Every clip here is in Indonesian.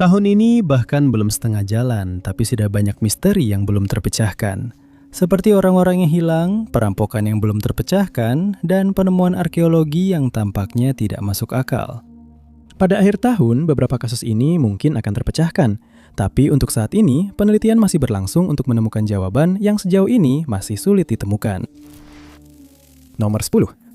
Tahun ini bahkan belum setengah jalan, tapi sudah banyak misteri yang belum terpecahkan. Seperti orang-orang yang hilang, perampokan yang belum terpecahkan, dan penemuan arkeologi yang tampaknya tidak masuk akal. Pada akhir tahun, beberapa kasus ini mungkin akan terpecahkan. Tapi untuk saat ini, penelitian masih berlangsung untuk menemukan jawaban yang sejauh ini masih sulit ditemukan. Nomor 10.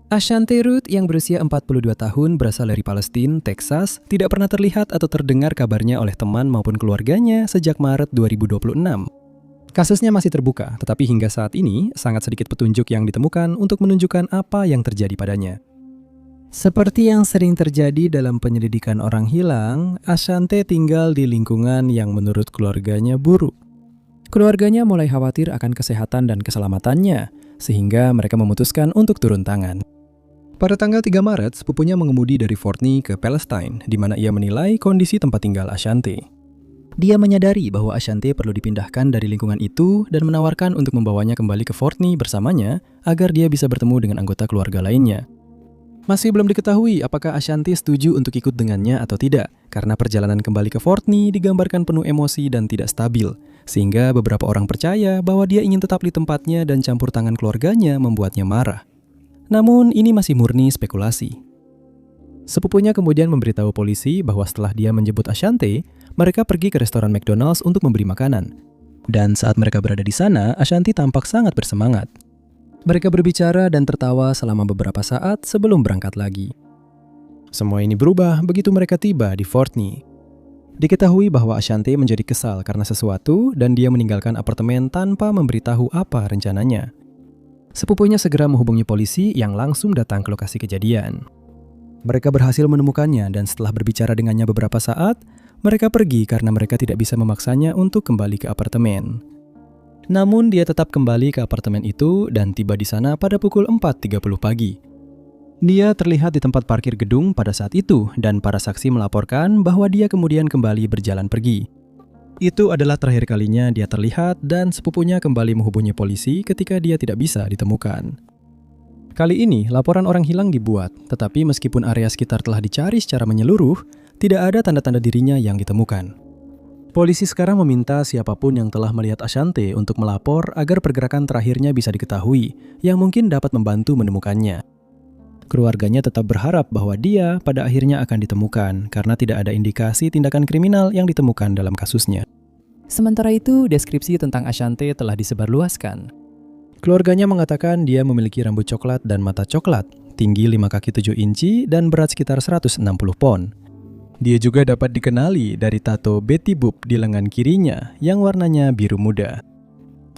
Ashanti Ruth yang berusia 42 tahun berasal dari Palestine, Texas, tidak pernah terlihat atau terdengar kabarnya oleh teman maupun keluarganya sejak Maret 2026. Kasusnya masih terbuka, tetapi hingga saat ini sangat sedikit petunjuk yang ditemukan untuk menunjukkan apa yang terjadi padanya. Seperti yang sering terjadi dalam penyelidikan orang hilang, Ashanti tinggal di lingkungan yang menurut keluarganya buruk. Keluarganya mulai khawatir akan kesehatan dan keselamatannya, sehingga mereka memutuskan untuk turun tangan. Pada tanggal 3 Maret, sepupunya mengemudi dari Fort Lee ke Palestine, di mana ia menilai kondisi tempat tinggal Ashanti. Dia menyadari bahwa Ashanti perlu dipindahkan dari lingkungan itu dan menawarkan untuk membawanya kembali ke Fort Lee bersamanya agar dia bisa bertemu dengan anggota keluarga lainnya. Masih belum diketahui apakah Ashanti setuju untuk ikut dengannya atau tidak, karena perjalanan kembali ke Fort Lee digambarkan penuh emosi dan tidak stabil, sehingga beberapa orang percaya bahwa dia ingin tetap di tempatnya dan campur tangan keluarganya membuatnya marah. Namun ini masih murni spekulasi. Sepupunya kemudian memberitahu polisi bahwa setelah dia menjemput Ashanti, mereka pergi ke restoran McDonald's untuk membeli makanan. Dan saat mereka berada di sana, Ashanti tampak sangat bersemangat. Mereka berbicara dan tertawa selama beberapa saat sebelum berangkat lagi. Semua ini berubah begitu mereka tiba di Fort Lee. Diketahui bahwa Ashanti menjadi kesal karena sesuatu dan dia meninggalkan apartemen tanpa memberitahu apa rencananya. Sepupunya segera menghubungi polisi yang langsung datang ke lokasi kejadian. Mereka berhasil menemukannya dan setelah berbicara dengannya beberapa saat, mereka pergi karena mereka tidak bisa memaksanya untuk kembali ke apartemen. Namun dia tetap kembali ke apartemen itu dan tiba di sana pada pukul 4.30 pagi. Dia terlihat di tempat parkir gedung pada saat itu dan para saksi melaporkan bahwa dia kemudian kembali berjalan pergi. Itu adalah terakhir kalinya dia terlihat dan sepupunya kembali menghubungi polisi ketika dia tidak bisa ditemukan. Kali ini laporan orang hilang dibuat, tetapi meskipun area sekitar telah dicari secara menyeluruh, tidak ada tanda-tanda dirinya yang ditemukan. Polisi sekarang meminta siapapun yang telah melihat Ashanti untuk melapor agar pergerakan terakhirnya bisa diketahui, yang mungkin dapat membantu menemukannya. Keluarganya tetap berharap bahwa dia pada akhirnya akan ditemukan karena tidak ada indikasi tindakan kriminal yang ditemukan dalam kasusnya. Sementara itu, deskripsi tentang Ashanti telah disebarluaskan. Keluarganya mengatakan dia memiliki rambut coklat dan mata coklat, tinggi 5 kaki 7 inci dan berat sekitar 160 pon. Dia juga dapat dikenali dari tato Betty Boop di lengan kirinya yang warnanya biru muda.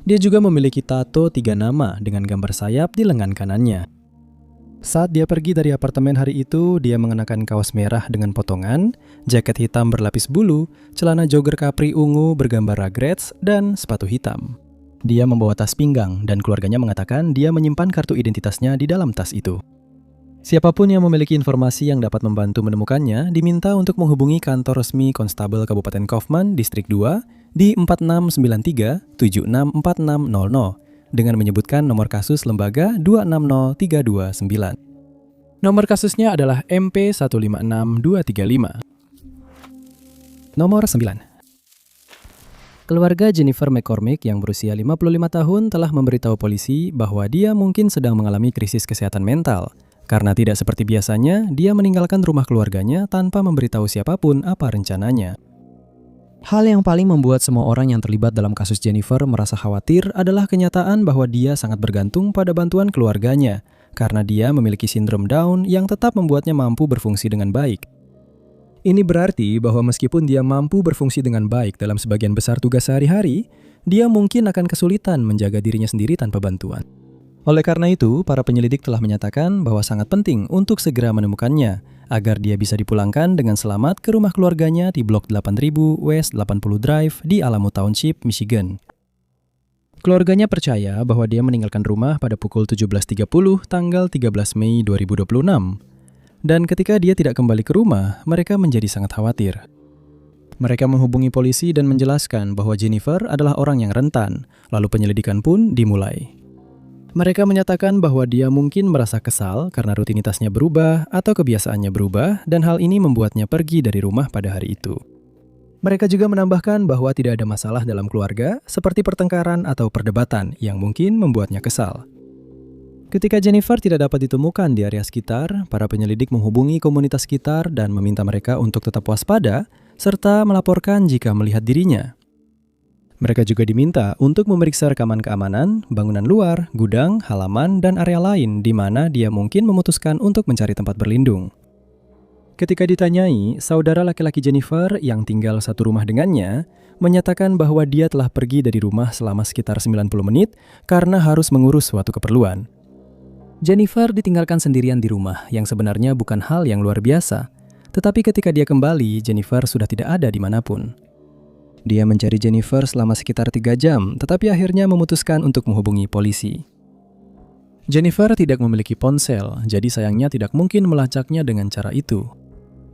Dia juga memiliki tato 3 nama dengan gambar sayap di lengan kanannya. Saat dia pergi dari apartemen hari itu, dia mengenakan kaos merah dengan potongan, jaket hitam berlapis bulu, celana jogger capri ungu bergambar Rugrats, dan sepatu hitam. Dia membawa tas pinggang dan keluarganya mengatakan dia menyimpan kartu identitasnya di dalam tas itu. Siapapun yang memiliki informasi yang dapat membantu menemukannya diminta untuk menghubungi kantor resmi Konstabel Kabupaten Kaufman, Distrik 2 di 4693 764600 dengan menyebutkan nomor kasus lembaga 260329. Nomor kasusnya adalah MP156235. Nomor 9. Keluarga Jennifer McCormick yang berusia 55 tahun telah memberitahu polisi bahwa dia mungkin sedang mengalami krisis kesehatan mental. Karena tidak seperti biasanya, dia meninggalkan rumah keluarganya tanpa memberitahu siapapun apa rencananya. Hal yang paling membuat semua orang yang terlibat dalam kasus Jennifer merasa khawatir adalah kenyataan bahwa dia sangat bergantung pada bantuan keluarganya, karena dia memiliki sindrom Down yang tetap membuatnya mampu berfungsi dengan baik. Ini berarti bahwa meskipun dia mampu berfungsi dengan baik dalam sebagian besar tugas sehari-hari, dia mungkin akan kesulitan menjaga dirinya sendiri tanpa bantuan. Oleh karena itu, para penyelidik telah menyatakan bahwa sangat penting untuk segera menemukannya, agar dia bisa dipulangkan dengan selamat ke rumah keluarganya di Blok 8000 West 80 Drive di Alamo Township, Michigan. Keluarganya percaya bahwa dia meninggalkan rumah pada pukul 17.30 tanggal 13 Mei 2026. Dan ketika dia tidak kembali ke rumah, mereka menjadi sangat khawatir. Mereka menghubungi polisi dan menjelaskan bahwa Jennifer adalah orang yang rentan, lalu penyelidikan pun dimulai. Mereka menyatakan bahwa dia mungkin merasa kesal karena rutinitasnya berubah atau kebiasaannya berubah, dan hal ini membuatnya pergi dari rumah pada hari itu. Mereka juga menambahkan bahwa tidak ada masalah dalam keluarga, seperti pertengkaran atau perdebatan yang mungkin membuatnya kesal. Ketika Jennifer tidak dapat ditemukan di area sekitar, para penyelidik menghubungi komunitas sekitar dan meminta mereka untuk tetap waspada, serta melaporkan jika melihat dirinya. Mereka juga diminta untuk memeriksa rekaman keamanan, bangunan luar, gudang, halaman, dan area lain di mana dia mungkin memutuskan untuk mencari tempat berlindung. Ketika ditanyai, saudara laki-laki Jennifer yang tinggal satu rumah dengannya menyatakan bahwa dia telah pergi dari rumah selama sekitar 90 menit karena harus mengurus suatu keperluan. Jennifer ditinggalkan sendirian di rumah yang sebenarnya bukan hal yang luar biasa, tetapi ketika dia kembali, Jennifer sudah tidak ada dimanapun. Dia mencari Jennifer selama sekitar 3 jam, tetapi akhirnya memutuskan untuk menghubungi polisi. Jennifer tidak memiliki ponsel, jadi sayangnya tidak mungkin melacaknya dengan cara itu.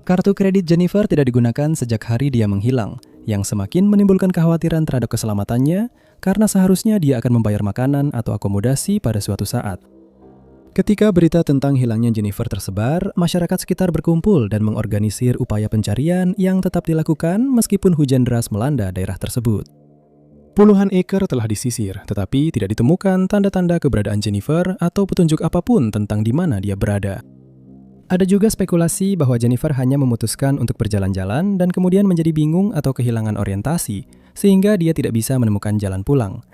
Kartu kredit Jennifer tidak digunakan sejak hari dia menghilang, yang semakin menimbulkan kekhawatiran terhadap keselamatannya karena seharusnya dia akan membayar makanan atau akomodasi pada suatu saat. Ketika berita tentang hilangnya Jennifer tersebar, masyarakat sekitar berkumpul dan mengorganisir upaya pencarian yang tetap dilakukan meskipun hujan deras melanda daerah tersebut. Puluhan ekar telah disisir, tetapi tidak ditemukan tanda-tanda keberadaan Jennifer atau petunjuk apapun tentang di mana dia berada. Ada juga spekulasi bahwa Jennifer hanya memutuskan untuk berjalan-jalan dan kemudian menjadi bingung atau kehilangan orientasi, sehingga dia tidak bisa menemukan jalan pulang.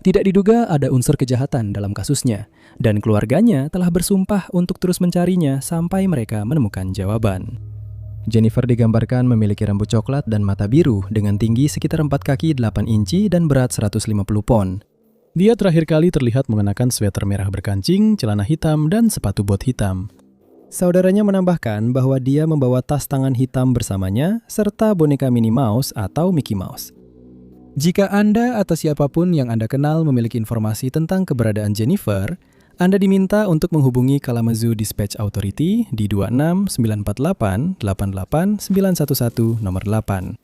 Tidak diduga ada unsur kejahatan dalam kasusnya, dan keluarganya telah bersumpah untuk terus mencarinya sampai mereka menemukan jawaban. Jennifer digambarkan memiliki rambut coklat dan mata biru dengan tinggi sekitar 4 kaki 8 inci dan berat 150 pon. Dia terakhir kali terlihat mengenakan sweater merah berkancing, celana hitam, dan sepatu bot hitam. Saudaranya menambahkan bahwa dia membawa tas tangan hitam bersamanya serta boneka Minnie Mouse atau Mickey Mouse. Jika Anda atau siapapun yang Anda kenal memiliki informasi tentang keberadaan Jennifer, Anda diminta untuk menghubungi Kalamazoo Dispatch Authority di 26 948 88 911 nomor 8.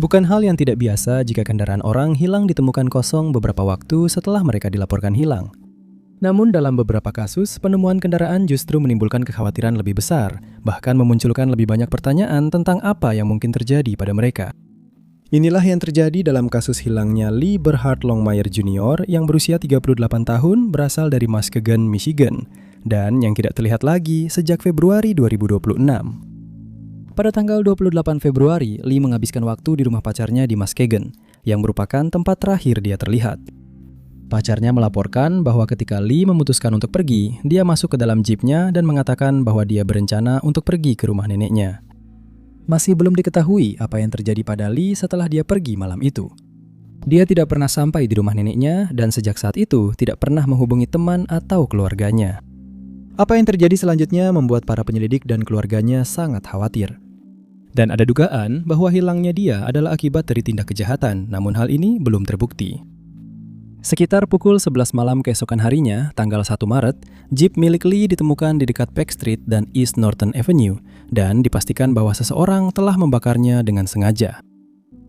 Bukan hal yang tidak biasa jika kendaraan orang hilang ditemukan kosong beberapa waktu setelah mereka dilaporkan hilang. Namun dalam beberapa kasus, penemuan kendaraan justru menimbulkan kekhawatiran lebih besar, bahkan memunculkan lebih banyak pertanyaan tentang apa yang mungkin terjadi pada mereka. Inilah yang terjadi dalam kasus hilangnya Lee Berhard Longmire Jr. yang berusia 38 tahun berasal dari Muskegon, Michigan, dan yang tidak terlihat lagi sejak Februari 2026. Pada tanggal 28 Februari, Lee menghabiskan waktu di rumah pacarnya di Muskegon, yang merupakan tempat terakhir dia terlihat. Pacarnya melaporkan bahwa ketika Lee memutuskan untuk pergi, dia masuk ke dalam jeepnya dan mengatakan bahwa dia berencana untuk pergi ke rumah neneknya. Masih belum diketahui apa yang terjadi pada Lee setelah dia pergi malam itu. Dia tidak pernah sampai di rumah neneknya dan sejak saat itu tidak pernah menghubungi teman atau keluarganya. Apa yang terjadi selanjutnya membuat para penyelidik dan keluarganya sangat khawatir. Dan ada dugaan bahwa hilangnya dia adalah akibat dari tindak kejahatan, namun hal ini belum terbukti. Sekitar pukul 11 malam keesokan harinya, tanggal 1 Maret, jeep milik Lee ditemukan di dekat Peck Street dan East Norton Avenue, dan dipastikan bahwa seseorang telah membakarnya dengan sengaja.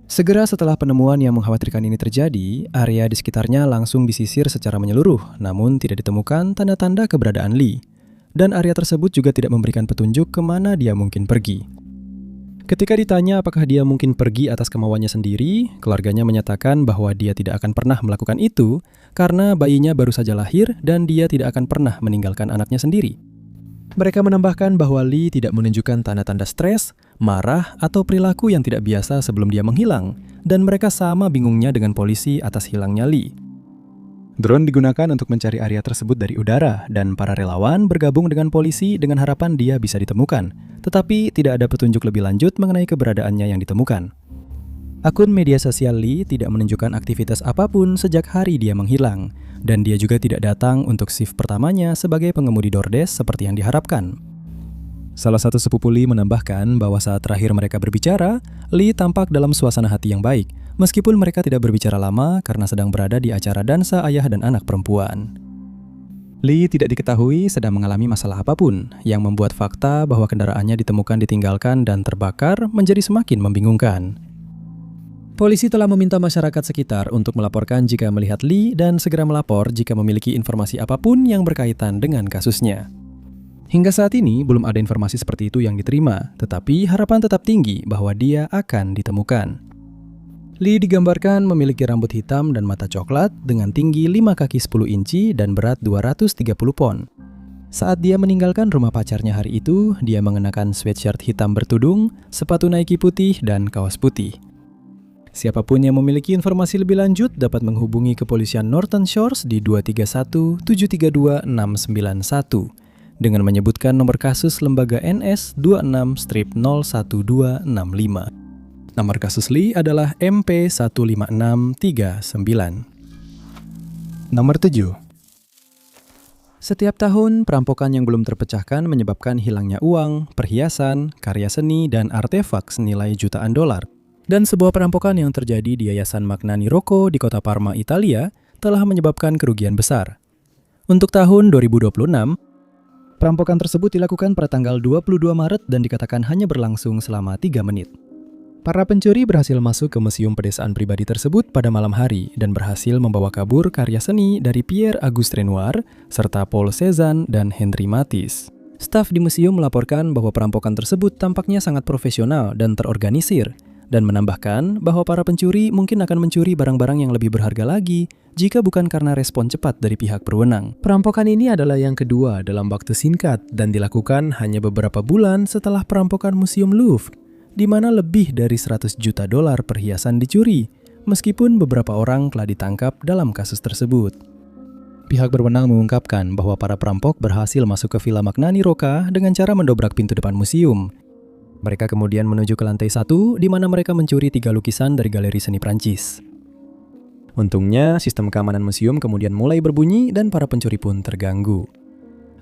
Segera setelah penemuan yang mengkhawatirkan ini terjadi, area di sekitarnya langsung disisir secara menyeluruh, namun tidak ditemukan tanda-tanda keberadaan Lee. Dan area tersebut juga tidak memberikan petunjuk kemana dia mungkin pergi. Ketika ditanya apakah dia mungkin pergi atas kemauannya sendiri, keluarganya menyatakan bahwa dia tidak akan pernah melakukan itu karena bayinya baru saja lahir dan dia tidak akan pernah meninggalkan anaknya sendiri. Mereka menambahkan bahwa Lee tidak menunjukkan tanda-tanda stres, marah, atau perilaku yang tidak biasa sebelum dia menghilang, dan mereka sama bingungnya dengan polisi atas hilangnya Lee. Drone digunakan untuk mencari area tersebut dari udara, dan para relawan bergabung dengan polisi dengan harapan dia bisa ditemukan, tetapi tidak ada petunjuk lebih lanjut mengenai keberadaannya yang ditemukan. Akun media sosial Lee tidak menunjukkan aktivitas apapun sejak hari dia menghilang, dan dia juga tidak datang untuk shift pertamanya sebagai pengemudi DoorDash seperti yang diharapkan. Salah satu sepupu Lee menambahkan bahwa saat terakhir mereka berbicara, Lee tampak dalam suasana hati yang baik, meskipun mereka tidak berbicara lama karena sedang berada di acara dansa ayah dan anak perempuan. Lee tidak diketahui sedang mengalami masalah apapun, yang membuat fakta bahwa kendaraannya ditemukan ditinggalkan dan terbakar menjadi semakin membingungkan. Polisi telah meminta masyarakat sekitar untuk melaporkan jika melihat Lee dan segera melapor jika memiliki informasi apapun yang berkaitan dengan kasusnya. Hingga saat ini belum ada informasi seperti itu yang diterima, tetapi harapan tetap tinggi bahwa dia akan ditemukan. Lee digambarkan memiliki rambut hitam dan mata coklat dengan tinggi 5 kaki 10 inci dan berat 230 pon. Saat dia meninggalkan rumah pacarnya hari itu, dia mengenakan sweatshirt hitam bertudung, sepatu Nike putih, dan kaos putih. Siapapun yang memiliki informasi lebih lanjut dapat menghubungi kepolisian Norton Shores di 231-732-691 dengan menyebutkan nomor kasus lembaga NS 26-01265. Nomor kasus Lee adalah MP15639. Nomor 7. Setiap tahun, perampokan yang belum terpecahkan menyebabkan hilangnya uang, perhiasan, karya seni, dan artefak senilai jutaan dolar. Dan sebuah perampokan yang terjadi di Yayasan Magnani Rocco di kota Parma, Italia, telah menyebabkan kerugian besar. Untuk tahun 2026, perampokan tersebut dilakukan pada tanggal 22 Maret dan dikatakan hanya berlangsung selama 3 menit. Para pencuri berhasil masuk ke museum pedesaan pribadi tersebut pada malam hari dan berhasil membawa kabur karya seni dari Pierre-Auguste Renoir, serta Paul Cézanne dan Henri Matisse. Staf di museum melaporkan bahwa perampokan tersebut tampaknya sangat profesional dan terorganisir, dan menambahkan bahwa para pencuri mungkin akan mencuri barang-barang yang lebih berharga lagi jika bukan karena respon cepat dari pihak berwenang. Perampokan ini adalah yang kedua dalam waktu singkat dan dilakukan hanya beberapa bulan setelah perampokan Museum Louvre, di mana lebih dari 100 juta dolar perhiasan dicuri, meskipun beberapa orang telah ditangkap dalam kasus tersebut. Pihak berwenang mengungkapkan bahwa para perampok berhasil masuk ke Villa Magnani Rocca dengan cara mendobrak pintu depan museum. Mereka kemudian menuju ke lantai 1, di mana mereka mencuri 3 lukisan dari galeri seni Prancis. Untungnya, sistem keamanan museum kemudian mulai berbunyi dan para pencuri pun terganggu.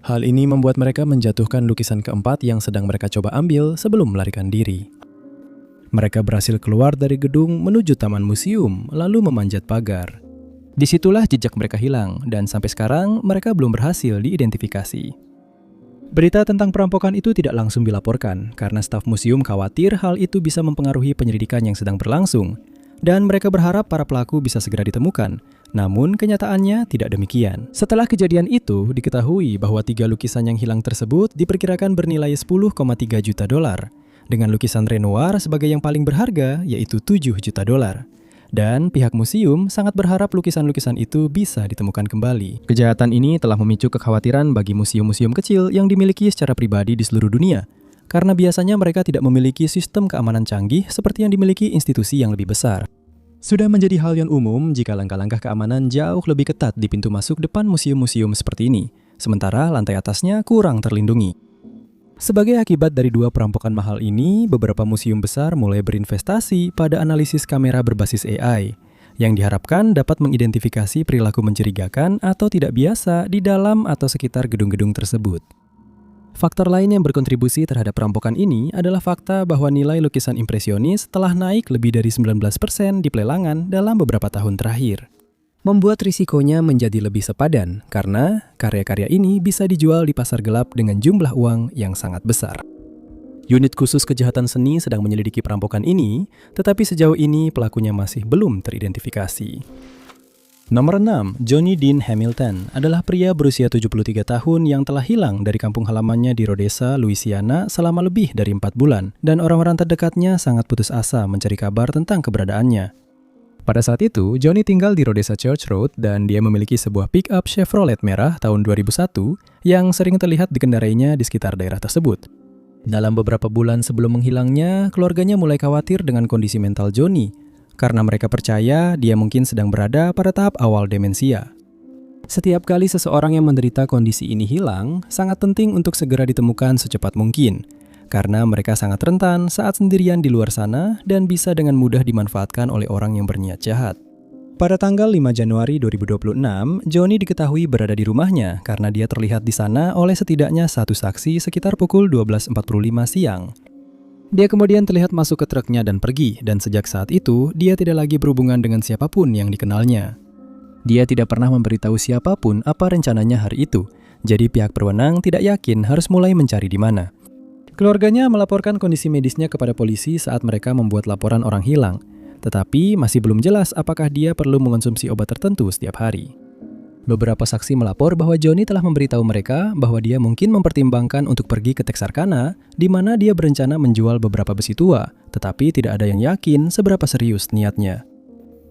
Hal ini membuat mereka menjatuhkan lukisan keempat yang sedang mereka coba ambil sebelum melarikan diri. Mereka berhasil keluar dari gedung menuju taman museum, lalu memanjat pagar. Disitulah jejak mereka hilang, dan sampai sekarang mereka belum berhasil diidentifikasi. Berita tentang perampokan itu tidak langsung dilaporkan, karena staf museum khawatir hal itu bisa mempengaruhi penyelidikan yang sedang berlangsung, dan mereka berharap para pelaku bisa segera ditemukan. Namun kenyataannya tidak demikian. Setelah kejadian itu, diketahui bahwa 3 lukisan yang hilang tersebut diperkirakan bernilai 10,3 juta dolar, dengan lukisan Renoir sebagai yang paling berharga, yaitu 7 juta dolar. Dan pihak museum sangat berharap lukisan-lukisan itu bisa ditemukan kembali. Kejahatan ini telah memicu kekhawatiran bagi museum-museum kecil yang dimiliki secara pribadi di seluruh dunia, karena biasanya mereka tidak memiliki sistem keamanan canggih seperti yang dimiliki institusi yang lebih besar. Sudah menjadi hal yang umum jika langkah-langkah keamanan jauh lebih ketat di pintu masuk depan museum-museum seperti ini, sementara lantai atasnya kurang terlindungi. Sebagai akibat dari 2 perampokan mahal ini, beberapa museum besar mulai berinvestasi pada analisis kamera berbasis AI, yang diharapkan dapat mengidentifikasi perilaku mencurigakan atau tidak biasa di dalam atau sekitar gedung-gedung tersebut. Faktor lain yang berkontribusi terhadap perampokan ini adalah fakta bahwa nilai lukisan impresionis telah naik lebih dari 19% di pelelangan dalam beberapa tahun terakhir. Membuat risikonya menjadi lebih sepadan karena karya-karya ini bisa dijual di pasar gelap dengan jumlah uang yang sangat besar. Unit khusus kejahatan seni sedang menyelidiki perampokan ini, tetapi sejauh ini pelakunya masih belum teridentifikasi. Nomor 6, Johnny Dean Hamilton adalah pria berusia 73 tahun yang telah hilang dari kampung halamannya di Rodessa, Louisiana selama lebih dari 4 bulan, dan orang-orang terdekatnya sangat putus asa mencari kabar tentang keberadaannya. Pada saat itu, Johnny tinggal di Rodessa Church Road dan dia memiliki sebuah pick-up Chevrolet merah tahun 2001 yang sering terlihat dikendarainya di sekitar daerah tersebut. Dalam beberapa bulan sebelum menghilangnya, keluarganya mulai khawatir dengan kondisi mental Johnny, karena mereka percaya dia mungkin sedang berada pada tahap awal demensia. Setiap kali seseorang yang menderita kondisi ini hilang, sangat penting untuk segera ditemukan secepat mungkin, karena mereka sangat rentan saat sendirian di luar sana dan bisa dengan mudah dimanfaatkan oleh orang yang berniat jahat. Pada tanggal 5 Januari 2026, Johnny diketahui berada di rumahnya karena dia terlihat di sana oleh setidaknya 1 saksi sekitar pukul 12.45 siang. Dia kemudian terlihat masuk ke truknya dan pergi, dan sejak saat itu, dia tidak lagi berhubungan dengan siapapun yang dikenalnya. Dia tidak pernah memberitahu siapapun apa rencananya hari itu, jadi pihak berwenang tidak yakin harus mulai mencari di mana. Keluarganya melaporkan kondisi medisnya kepada polisi saat mereka membuat laporan orang hilang, Tetapi masih belum jelas apakah dia perlu mengonsumsi obat tertentu setiap hari. Beberapa saksi melapor bahwa Johnny telah memberitahu mereka bahwa dia mungkin mempertimbangkan untuk pergi ke Texarkana, di mana dia berencana menjual beberapa besi tua, tetapi tidak ada yang yakin seberapa serius niatnya.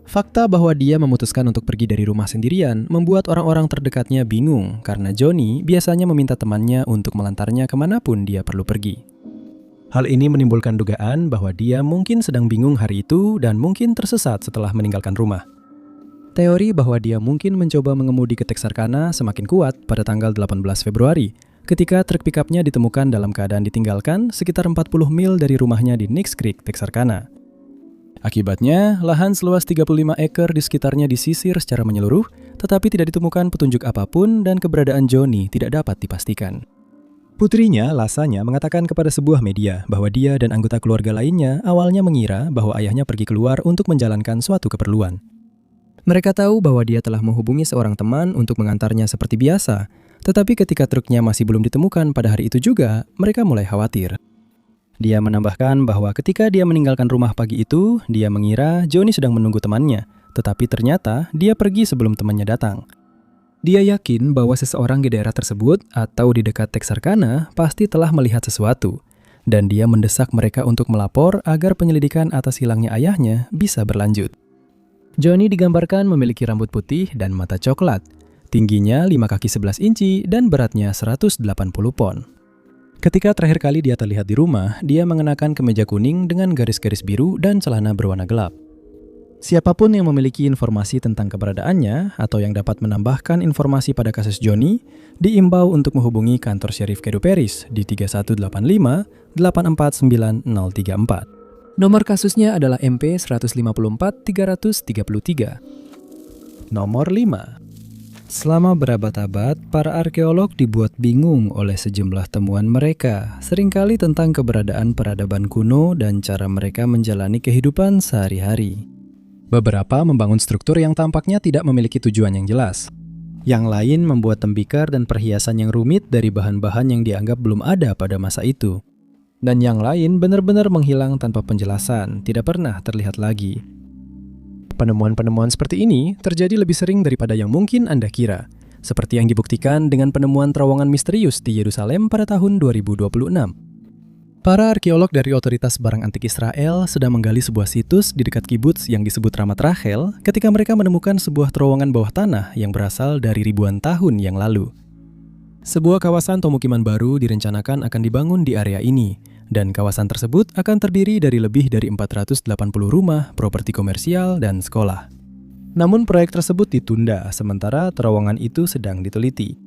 Fakta bahwa dia memutuskan untuk pergi dari rumah sendirian membuat orang-orang terdekatnya bingung karena Johnny biasanya meminta temannya untuk melantarnya kemanapun dia perlu pergi. Hal ini menimbulkan dugaan bahwa dia mungkin sedang bingung hari itu dan mungkin tersesat setelah meninggalkan rumah. Teori bahwa dia mungkin mencoba mengemudi ke Texarkana semakin kuat pada tanggal 18 Februari ketika truk pickupnya ditemukan dalam keadaan ditinggalkan sekitar 40 mil dari rumahnya di Nicks Creek, Texarkana. Akibatnya, lahan seluas 35 ekar di sekitarnya disisir secara menyeluruh, tetapi tidak ditemukan petunjuk apapun dan keberadaan Johnny tidak dapat dipastikan. Putrinya, Lasanya, mengatakan kepada sebuah media bahwa dia dan anggota keluarga lainnya awalnya mengira bahwa ayahnya pergi keluar untuk menjalankan suatu keperluan. Mereka tahu bahwa dia telah menghubungi seorang teman untuk mengantarnya seperti biasa, tetapi ketika truknya masih belum ditemukan pada hari itu juga, mereka mulai khawatir. Dia menambahkan bahwa ketika dia meninggalkan rumah pagi itu, dia mengira Johnny sedang menunggu temannya, tetapi ternyata dia pergi sebelum temannya datang. Dia yakin bahwa seseorang di daerah tersebut atau di dekat Texarkana pasti telah melihat sesuatu, dan dia mendesak mereka untuk melapor agar penyelidikan atas hilangnya ayahnya bisa berlanjut. Johnny digambarkan memiliki rambut putih dan mata coklat, tingginya 5 kaki 11 inci dan beratnya 180 pon. Ketika terakhir kali dia terlihat di rumah, dia mengenakan kemeja kuning dengan garis-garis biru dan celana berwarna gelap. Siapapun yang memiliki informasi tentang keberadaannya atau yang dapat menambahkan informasi pada kasus Johnny, diimbau untuk menghubungi kantor Sheriff Caddo Parish di 3185-849-034. Nomor kasusnya adalah MP 154-333. Nomor 5. Selama berabad-abad, para arkeolog dibuat bingung oleh sejumlah temuan mereka, seringkali tentang keberadaan peradaban kuno dan cara mereka menjalani kehidupan sehari-hari. Beberapa membangun struktur yang tampaknya tidak memiliki tujuan yang jelas. Yang lain membuat tembikar dan perhiasan yang rumit dari bahan-bahan yang dianggap belum ada pada masa itu. Dan yang lain benar-benar menghilang tanpa penjelasan, tidak pernah terlihat lagi. Penemuan-penemuan seperti ini terjadi lebih sering daripada yang mungkin Anda kira, seperti yang dibuktikan dengan penemuan terowongan misterius di Yerusalem pada tahun 2026. Para arkeolog dari Otoritas Barang Antik Israel sedang menggali sebuah situs di dekat kibuts yang disebut Ramat Rachel ketika mereka menemukan sebuah terowongan bawah tanah yang berasal dari ribuan tahun yang lalu. Sebuah kawasan pemukiman baru direncanakan akan dibangun di area ini, dan kawasan tersebut akan terdiri dari lebih dari 480 rumah, properti komersial, dan sekolah. Namun proyek tersebut ditunda sementara terowongan itu sedang diteliti.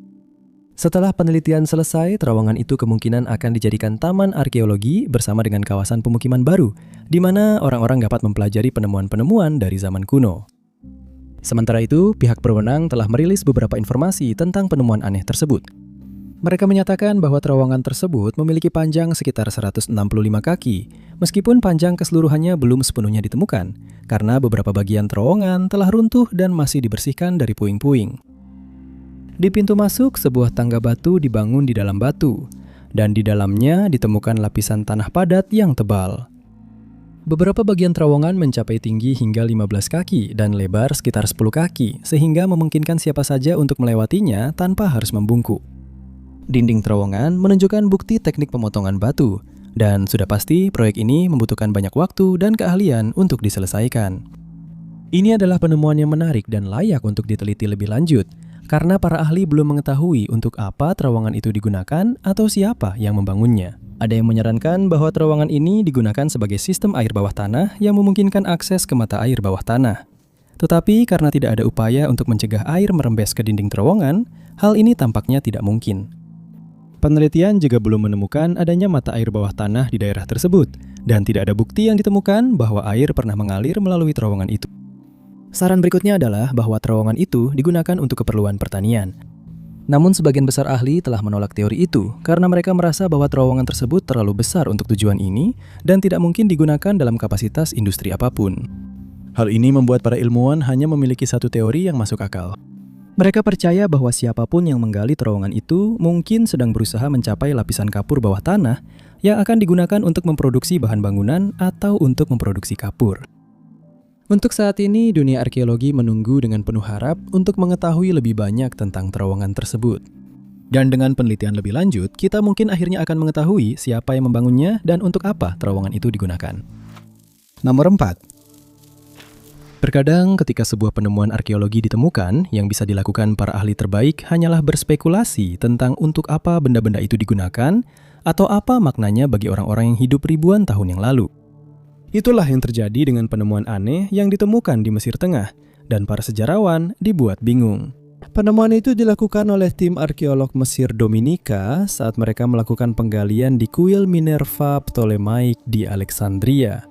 Setelah penelitian selesai, terowongan itu kemungkinan akan dijadikan taman arkeologi bersama dengan kawasan pemukiman baru, di mana orang-orang dapat mempelajari penemuan-penemuan dari zaman kuno. Sementara itu, pihak berwenang telah merilis beberapa informasi tentang penemuan aneh tersebut. Mereka menyatakan bahwa terowongan tersebut memiliki panjang sekitar 165 kaki, meskipun panjang keseluruhannya belum sepenuhnya ditemukan, karena beberapa bagian terowongan telah runtuh dan masih dibersihkan dari puing-puing. Di pintu masuk, sebuah tangga batu dibangun di dalam batu, dan di dalamnya ditemukan lapisan tanah padat yang tebal. Beberapa bagian terowongan mencapai tinggi hingga 15 kaki dan lebar sekitar 10 kaki, sehingga memungkinkan siapa saja untuk melewatinya tanpa harus membungkuk. Dinding terowongan menunjukkan bukti teknik pemotongan batu, dan sudah pasti proyek ini membutuhkan banyak waktu dan keahlian untuk diselesaikan. Ini adalah penemuan yang menarik dan layak untuk diteliti lebih lanjut, karena para ahli belum mengetahui untuk apa terowongan itu digunakan atau siapa yang membangunnya. Ada yang menyarankan bahwa terowongan ini digunakan sebagai sistem air bawah tanah yang memungkinkan akses ke mata air bawah tanah. Tetapi karena tidak ada upaya untuk mencegah air merembes ke dinding terowongan, hal ini tampaknya tidak mungkin. Penelitian juga belum menemukan adanya mata air bawah tanah di daerah tersebut, dan tidak ada bukti yang ditemukan bahwa air pernah mengalir melalui terowongan itu. Saran berikutnya adalah bahwa terowongan itu digunakan untuk keperluan pertanian. Namun sebagian besar ahli telah menolak teori itu karena mereka merasa bahwa terowongan tersebut terlalu besar untuk tujuan ini dan tidak mungkin digunakan dalam kapasitas industri apapun. Hal ini membuat para ilmuwan hanya memiliki satu teori yang masuk akal. Mereka percaya bahwa siapapun yang menggali terowongan itu mungkin sedang berusaha mencapai lapisan kapur bawah tanah yang akan digunakan untuk memproduksi bahan bangunan atau untuk memproduksi kapur. Untuk saat ini, dunia arkeologi menunggu dengan penuh harap untuk mengetahui lebih banyak tentang terowongan tersebut. Dan dengan penelitian lebih lanjut, kita mungkin akhirnya akan mengetahui siapa yang membangunnya dan untuk apa terowongan itu digunakan. Nomor 4. Terkadang ketika sebuah penemuan arkeologi ditemukan, yang bisa dilakukan para ahli terbaik hanyalah berspekulasi tentang untuk apa benda-benda itu digunakan atau apa maknanya bagi orang-orang yang hidup ribuan tahun yang lalu. Itulah yang terjadi dengan penemuan aneh yang ditemukan di Mesir Tengah, dan para sejarawan dibuat bingung. Penemuan itu dilakukan oleh tim arkeolog Mesir Dominika saat mereka melakukan penggalian di kuil Minerva Ptolemaik di Alexandria.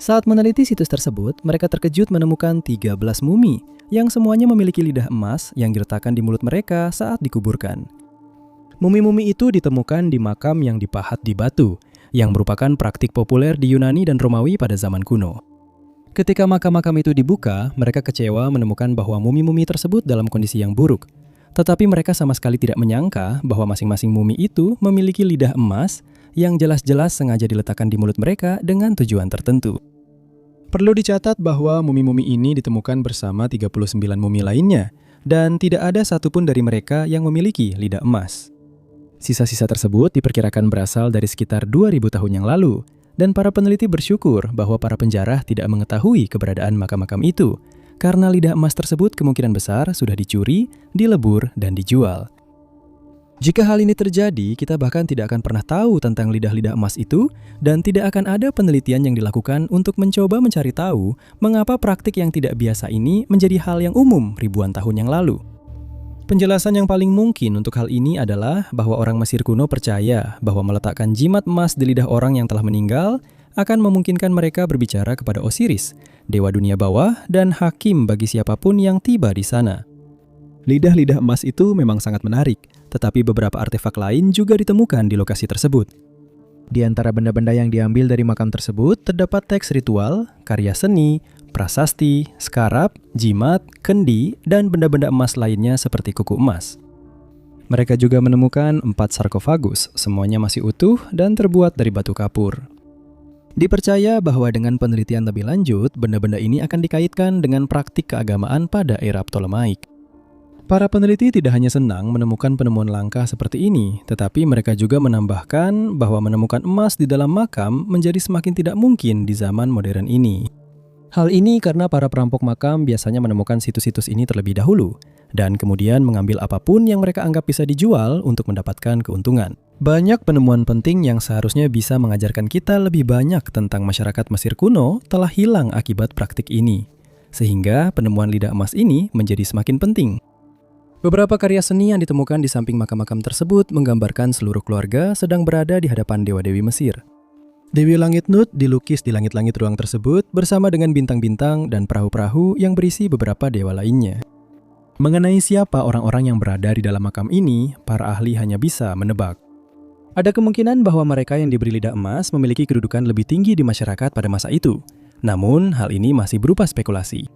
Saat meneliti situs tersebut, mereka terkejut menemukan 13 mumi yang semuanya memiliki lidah emas yang diletakkan di mulut mereka saat dikuburkan. Mumi-mumi itu ditemukan di makam yang dipahat di batu, yang merupakan praktik populer di Yunani dan Romawi pada zaman kuno. Ketika makam-makam itu dibuka, mereka kecewa menemukan bahwa mumi-mumi tersebut dalam kondisi yang buruk. Tetapi mereka sama sekali tidak menyangka bahwa masing-masing mumi itu memiliki lidah emas yang jelas-jelas sengaja diletakkan di mulut mereka dengan tujuan tertentu. Perlu dicatat bahwa mumi-mumi ini ditemukan bersama 39 mumi lainnya, dan tidak ada satupun dari mereka yang memiliki lidah emas. Sisa-sisa tersebut diperkirakan berasal dari sekitar 2000 tahun yang lalu, dan para peneliti bersyukur bahwa para penjara tidak mengetahui keberadaan makam-makam itu, karena lidah emas tersebut kemungkinan besar sudah dicuri, dilebur, dan dijual. Jika hal ini terjadi, kita bahkan tidak akan pernah tahu tentang lidah-lidah emas itu, dan tidak akan ada penelitian yang dilakukan untuk mencoba mencari tahu mengapa praktik yang tidak biasa ini menjadi hal yang umum ribuan tahun yang lalu. Penjelasan yang paling mungkin untuk hal ini adalah bahwa orang Mesir kuno percaya bahwa meletakkan jimat emas di lidah orang yang telah meninggal akan memungkinkan mereka berbicara kepada Osiris, dewa dunia bawah dan hakim bagi siapapun yang tiba di sana. Lidah-lidah emas itu memang sangat menarik, tetapi beberapa artefak lain juga ditemukan di lokasi tersebut. Di antara benda-benda yang diambil dari makam tersebut terdapat teks ritual, karya seni, prasasti, skarab, jimat, kendi, dan benda-benda emas lainnya seperti kuku emas. Mereka juga menemukan 4 sarkofagus, semuanya masih utuh dan terbuat dari batu kapur. Dipercaya bahwa dengan penelitian lebih lanjut, benda-benda ini akan dikaitkan dengan praktik keagamaan pada era Ptolemaik. Para peneliti tidak hanya senang menemukan penemuan langka seperti ini, tetapi mereka juga menambahkan bahwa menemukan emas di dalam makam menjadi semakin tidak mungkin di zaman modern ini. Hal ini karena para perampok makam biasanya menemukan situs-situs ini terlebih dahulu, dan kemudian mengambil apapun yang mereka anggap bisa dijual untuk mendapatkan keuntungan. Banyak penemuan penting yang seharusnya bisa mengajarkan kita lebih banyak tentang masyarakat Mesir kuno telah hilang akibat praktik ini, sehingga penemuan lidah emas ini menjadi semakin penting. Beberapa karya seni yang ditemukan di samping makam-makam tersebut menggambarkan seluruh keluarga sedang berada di hadapan dewa-dewi Mesir. Dewi Langit Nut dilukis di langit-langit ruang tersebut bersama dengan bintang-bintang dan perahu-perahu yang berisi beberapa dewa lainnya. Mengenai siapa orang-orang yang berada di dalam makam ini, para ahli hanya bisa menebak. Ada kemungkinan bahwa mereka yang diberi lidah emas memiliki kedudukan lebih tinggi di masyarakat pada masa itu. Namun, hal ini masih berupa spekulasi.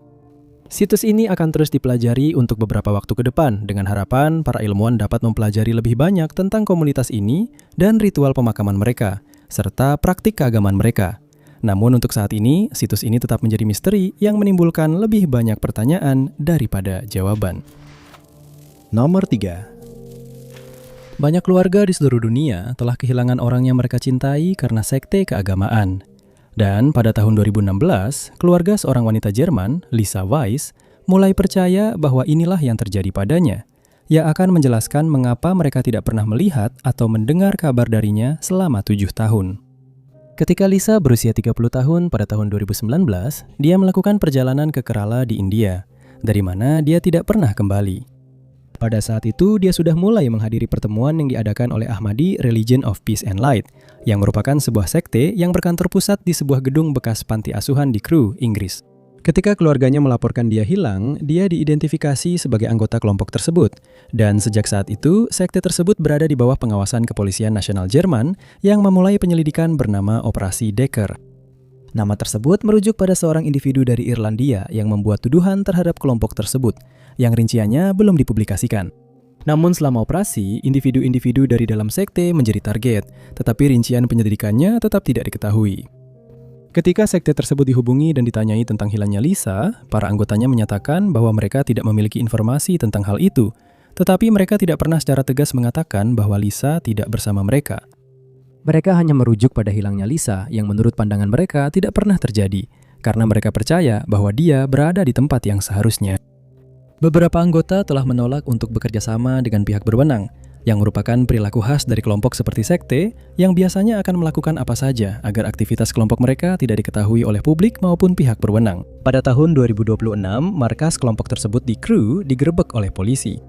Situs ini akan terus dipelajari untuk beberapa waktu ke depan dengan harapan para ilmuwan dapat mempelajari lebih banyak tentang komunitas ini dan ritual pemakaman mereka, serta praktik keagamaan mereka. Namun untuk saat ini, situs ini tetap menjadi misteri yang menimbulkan lebih banyak pertanyaan daripada jawaban. Nomor 3. Banyak keluarga di seluruh dunia telah kehilangan orang yang mereka cintai karena sekte keagamaan. Dan pada tahun 2016, keluarga seorang wanita Jerman, Lisa Weiss, mulai percaya bahwa inilah yang terjadi padanya, yang akan menjelaskan mengapa mereka tidak pernah melihat atau mendengar kabar darinya selama 7 tahun. Ketika Lisa berusia 30 tahun pada tahun 2019, dia melakukan perjalanan ke Kerala di India, dari mana dia tidak pernah kembali. Pada saat itu, dia sudah mulai menghadiri pertemuan yang diadakan oleh Ahmadi Religion of Peace and Light, yang merupakan sebuah sekte yang berkantor pusat di sebuah gedung bekas panti asuhan di Crewe, Inggris. Ketika keluarganya melaporkan dia hilang, dia diidentifikasi sebagai anggota kelompok tersebut. Dan sejak saat itu, sekte tersebut berada di bawah pengawasan Kepolisian Nasional Jerman yang memulai penyelidikan bernama Operasi Dekker. Nama tersebut merujuk pada seorang individu dari Irlandia yang membuat tuduhan terhadap kelompok tersebut, yang rinciannya belum dipublikasikan. Namun selama operasi, individu-individu dari dalam sekte menjadi target, tetapi rincian penyelidikannya tetap tidak diketahui. Ketika sekte tersebut dihubungi dan ditanyai tentang hilangnya Lisa, para anggotanya menyatakan bahwa mereka tidak memiliki informasi tentang hal itu, tetapi mereka tidak pernah secara tegas mengatakan bahwa Lisa tidak bersama mereka. Mereka hanya merujuk pada hilangnya Lisa yang menurut pandangan mereka tidak pernah terjadi, karena mereka percaya bahwa dia berada di tempat yang seharusnya. Beberapa anggota telah menolak untuk bekerja sama dengan pihak berwenang, yang merupakan perilaku khas dari kelompok seperti sekte yang biasanya akan melakukan apa saja agar aktivitas kelompok mereka tidak diketahui oleh publik maupun pihak berwenang. Pada tahun 2026, markas kelompok tersebut di Crewe digerebek oleh polisi.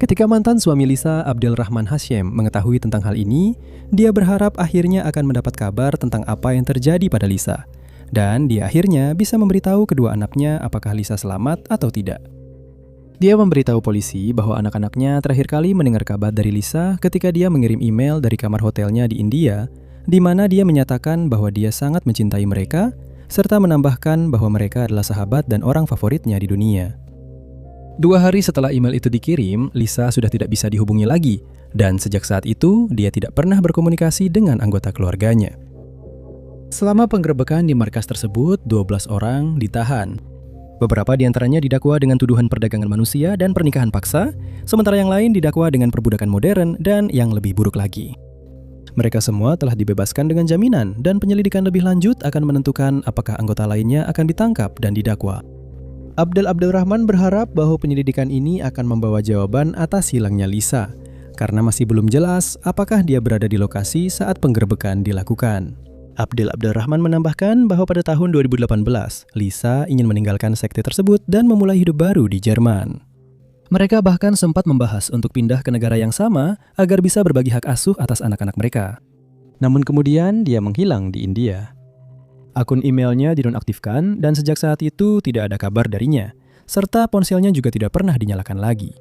Ketika mantan suami Lisa, Abdel Rahman Hashem, mengetahui tentang hal ini, dia berharap akhirnya akan mendapat kabar tentang apa yang terjadi pada Lisa. Dan dia akhirnya bisa memberitahu kedua anaknya apakah Lisa selamat atau tidak. Dia memberitahu polisi bahwa anak-anaknya terakhir kali mendengar kabar dari Lisa ketika dia mengirim email dari kamar hotelnya di India, di mana dia menyatakan bahwa dia sangat mencintai mereka, serta menambahkan bahwa mereka adalah sahabat dan orang favoritnya di dunia. 2 hari setelah email itu dikirim, Lisa sudah tidak bisa dihubungi lagi, dan sejak saat itu, dia tidak pernah berkomunikasi dengan anggota keluarganya. Selama penggerebekan di markas tersebut, 12 orang ditahan. Beberapa di antaranya didakwa dengan tuduhan perdagangan manusia dan pernikahan paksa, sementara yang lain didakwa dengan perbudakan modern dan yang lebih buruk lagi. Mereka semua telah dibebaskan dengan jaminan dan penyelidikan lebih lanjut akan menentukan apakah anggota lainnya akan ditangkap dan didakwa. Abdurrahman berharap bahwa penyelidikan ini akan membawa jawaban atas hilangnya Lisa, karena masih belum jelas apakah dia berada di lokasi saat penggerebekan dilakukan. Abdurrahman menambahkan bahwa pada tahun 2018, Lisa ingin meninggalkan sekte tersebut dan memulai hidup baru di Jerman. Mereka bahkan sempat membahas untuk pindah ke negara yang sama agar bisa berbagi hak asuh atas anak-anak mereka. Namun kemudian dia menghilang di India. Akun emailnya dinonaktifkan dan sejak saat itu tidak ada kabar darinya, serta ponselnya juga tidak pernah dinyalakan lagi.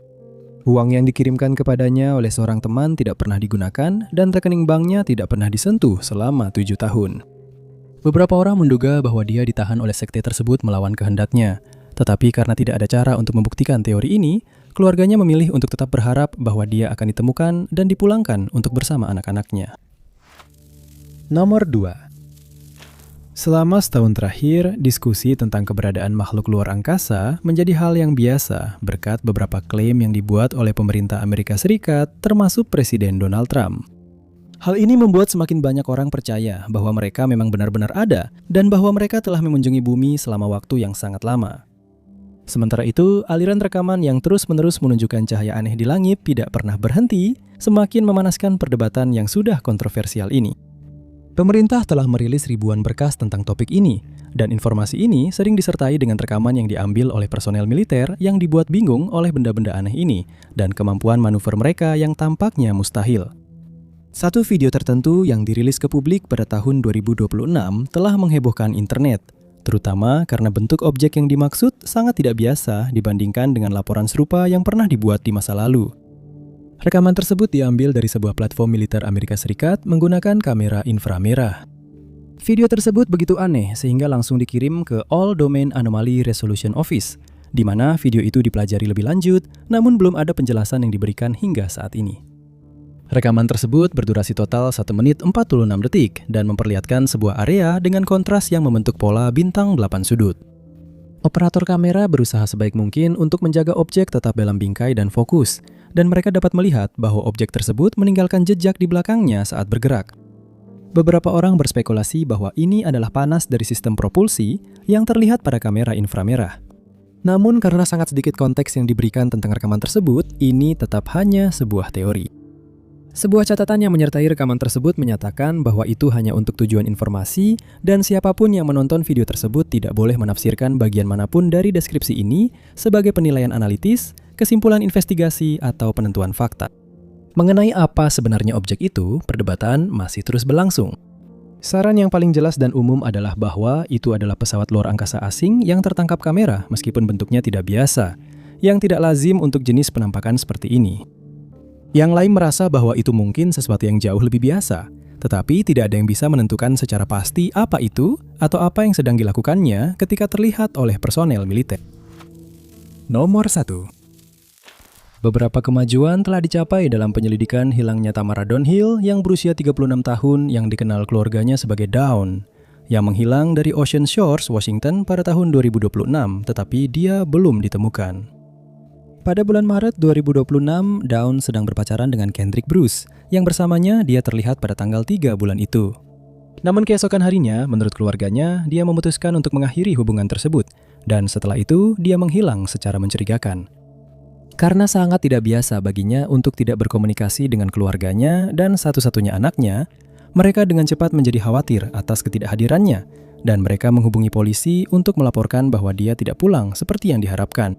Uang yang dikirimkan kepadanya oleh seorang teman tidak pernah digunakan dan rekening banknya tidak pernah disentuh selama 7 tahun. Beberapa orang menduga bahwa dia ditahan oleh sekte tersebut melawan kehendaknya. Tetapi karena tidak ada cara untuk membuktikan teori ini, keluarganya memilih untuk tetap berharap bahwa dia akan ditemukan dan dipulangkan untuk bersama anak-anaknya. Nomor 2. Selama setahun terakhir, diskusi tentang keberadaan makhluk luar angkasa menjadi hal yang biasa berkat beberapa klaim yang dibuat oleh pemerintah Amerika Serikat, termasuk Presiden Donald Trump. Hal ini membuat semakin banyak orang percaya bahwa mereka memang benar-benar ada dan bahwa mereka telah mengunjungi bumi selama waktu yang sangat lama. Sementara itu, aliran rekaman yang terus-menerus menunjukkan cahaya aneh di langit tidak pernah berhenti, semakin memanaskan perdebatan yang sudah kontroversial ini. Pemerintah telah merilis ribuan berkas tentang topik ini, dan informasi ini sering disertai dengan rekaman yang diambil oleh personel militer yang dibuat bingung oleh benda-benda aneh ini, dan kemampuan manuver mereka yang tampaknya mustahil. Satu video tertentu yang dirilis ke publik pada tahun 2026 telah menghebohkan internet, terutama karena bentuk objek yang dimaksud sangat tidak biasa dibandingkan dengan laporan serupa yang pernah dibuat di masa lalu. Rekaman tersebut diambil dari sebuah platform militer Amerika Serikat menggunakan kamera inframerah. Video tersebut begitu aneh sehingga langsung dikirim ke All Domain Anomaly Resolution Office, di mana video itu dipelajari lebih lanjut, namun belum ada penjelasan yang diberikan hingga saat ini. Rekaman tersebut berdurasi total 1 menit 46 detik dan memperlihatkan sebuah area dengan kontras yang membentuk pola bintang 8 sudut. Operator kamera berusaha sebaik mungkin untuk menjaga objek tetap dalam bingkai dan fokus, dan mereka dapat melihat bahwa objek tersebut meninggalkan jejak di belakangnya saat bergerak. Beberapa orang berspekulasi bahwa ini adalah panas dari sistem propulsi yang terlihat pada kamera inframerah. Namun karena sangat sedikit konteks yang diberikan tentang rekaman tersebut, ini tetap hanya sebuah teori. Sebuah catatan yang menyertai rekaman tersebut menyatakan bahwa itu hanya untuk tujuan informasi dan siapapun yang menonton video tersebut tidak boleh menafsirkan bagian manapun dari deskripsi ini sebagai penilaian analitis, kesimpulan investigasi, atau penentuan fakta. Mengenai apa sebenarnya objek itu, perdebatan masih terus berlangsung. Saran yang paling jelas dan umum adalah bahwa itu adalah pesawat luar angkasa asing yang tertangkap kamera meskipun bentuknya tidak biasa, yang tidak lazim untuk jenis penampakan seperti ini. Yang lain merasa bahwa itu mungkin sesuatu yang jauh lebih biasa, tetapi tidak ada yang bisa menentukan secara pasti apa itu atau apa yang sedang dilakukannya ketika terlihat oleh personel militer. Nomor 1. Beberapa kemajuan telah dicapai dalam penyelidikan hilangnya Tamara Downhill yang berusia 36 tahun yang dikenal keluarganya sebagai Dawn. yang menghilang dari Ocean Shores, Washington pada tahun 2026, tetapi dia belum ditemukan. Pada bulan Maret 2026, Dawn sedang berpacaran dengan Kendrick Bruce, yang bersamanya dia terlihat pada tanggal 3 bulan itu. Namun keesokan harinya, menurut keluarganya, dia memutuskan untuk mengakhiri hubungan tersebut, dan setelah itu dia menghilang secara mencurigakan. Karena sangat tidak biasa baginya untuk tidak berkomunikasi dengan keluarganya dan satu-satunya anaknya, mereka dengan cepat menjadi khawatir atas ketidakhadirannya, dan mereka menghubungi polisi untuk melaporkan bahwa dia tidak pulang seperti yang diharapkan.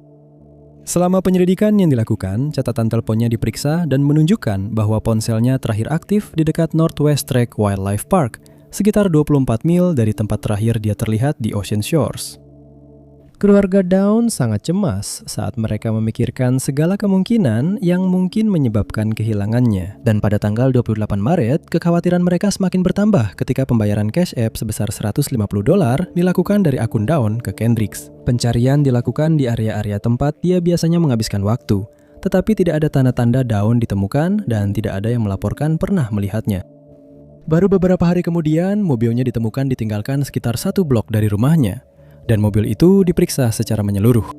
Selama penyelidikan yang dilakukan, catatan teleponnya diperiksa dan menunjukkan bahwa ponselnya terakhir aktif di dekat Northwest Track Wildlife Park, sekitar 24 mil dari tempat terakhir dia terlihat di Ocean Shores. Keluarga Dawn sangat cemas saat mereka memikirkan segala kemungkinan yang mungkin menyebabkan kehilangannya. Dan pada tanggal 28 Maret, kekhawatiran mereka semakin bertambah ketika pembayaran Cash App sebesar $150 dilakukan dari akun Dawn ke Kendricks. Pencarian dilakukan di area-area tempat dia biasanya menghabiskan waktu, tetapi tidak ada tanda-tanda Dawn ditemukan dan tidak ada yang melaporkan pernah melihatnya. Baru beberapa hari kemudian, mobilnya ditemukan ditinggalkan sekitar 1 blok dari rumahnya. Dan mobil itu diperiksa secara menyeluruh.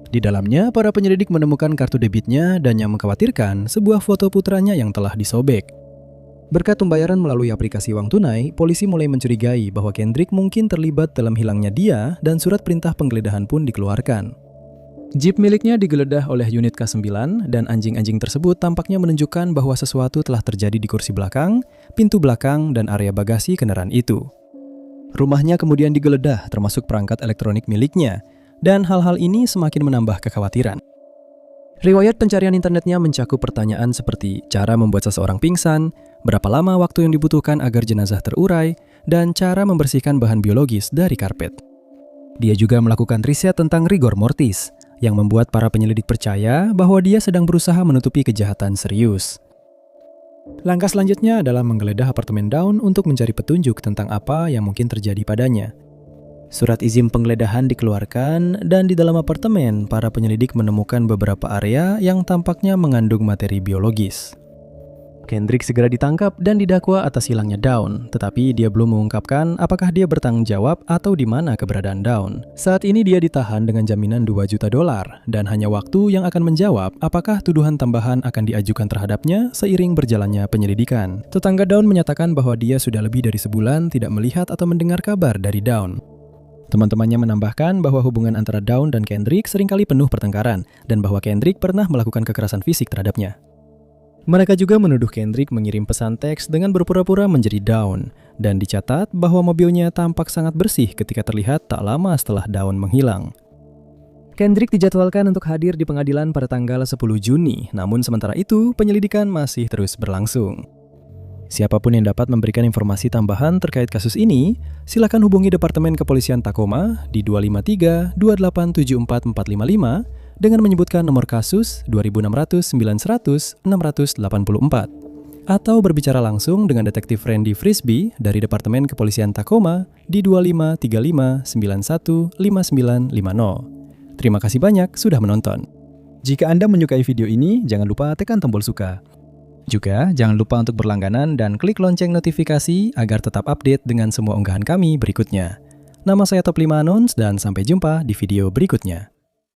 Di dalamnya, para penyelidik menemukan kartu debitnya dan yang mengkhawatirkan sebuah foto putranya yang telah disobek. Berkat pembayaran melalui aplikasi uang tunai, polisi mulai mencurigai bahwa Kendrick mungkin terlibat dalam hilangnya dia dan surat perintah penggeledahan pun dikeluarkan. Jeep miliknya digeledah oleh unit K9 dan anjing-anjing tersebut tampaknya menunjukkan bahwa sesuatu telah terjadi di kursi belakang, pintu belakang, dan area bagasi kendaraan itu. Rumahnya kemudian digeledah termasuk perangkat elektronik miliknya, dan hal-hal ini semakin menambah kekhawatiran. Riwayat pencarian internetnya mencakup pertanyaan seperti cara membuat seseorang pingsan, berapa lama waktu yang dibutuhkan agar jenazah terurai, dan cara membersihkan bahan biologis dari karpet. Dia juga melakukan riset tentang rigor mortis, yang membuat para penyelidik percaya bahwa dia sedang berusaha menutupi kejahatan serius. Langkah selanjutnya adalah menggeledah apartemen Dawn untuk mencari petunjuk tentang apa yang mungkin terjadi padanya. Surat izin penggeledahan dikeluarkan dan di dalam apartemen, para penyelidik menemukan beberapa area yang tampaknya mengandung materi biologis. Kendrick segera ditangkap dan didakwa atas hilangnya Dawn, tetapi dia belum mengungkapkan apakah dia bertanggung jawab atau di mana keberadaan Dawn. Saat ini dia ditahan dengan jaminan $2 juta dan hanya waktu yang akan menjawab apakah tuduhan tambahan akan diajukan terhadapnya seiring berjalannya penyelidikan. Tetangga Dawn menyatakan bahwa dia sudah lebih dari sebulan tidak melihat atau mendengar kabar dari Dawn. Teman-temannya menambahkan bahwa hubungan antara Dawn dan Kendrick seringkali penuh pertengkaran dan bahwa Kendrick pernah melakukan kekerasan fisik terhadapnya. Mereka juga menuduh Kendrick mengirim pesan teks dengan berpura-pura menjadi Dawn, dan dicatat bahwa mobilnya tampak sangat bersih ketika terlihat tak lama setelah Dawn menghilang. Kendrick dijadwalkan untuk hadir di pengadilan pada tanggal 10 Juni, namun sementara itu penyelidikan masih terus berlangsung. Siapapun yang dapat memberikan informasi tambahan terkait kasus ini, silakan hubungi Departemen Kepolisian Tacoma di 253 2874 455 dengan menyebutkan nomor kasus 2600 900 684 atau berbicara langsung dengan Detektif Randy Frisbee dari Departemen Kepolisian Tacoma di 2535 91 5950. Terima kasih banyak sudah menonton. Jika Anda menyukai video ini, jangan lupa tekan tombol suka. Juga jangan lupa untuk berlangganan dan klik lonceng notifikasi agar tetap update dengan semua unggahan kami berikutnya. Nama saya Top 5 Anons dan sampai jumpa di video berikutnya.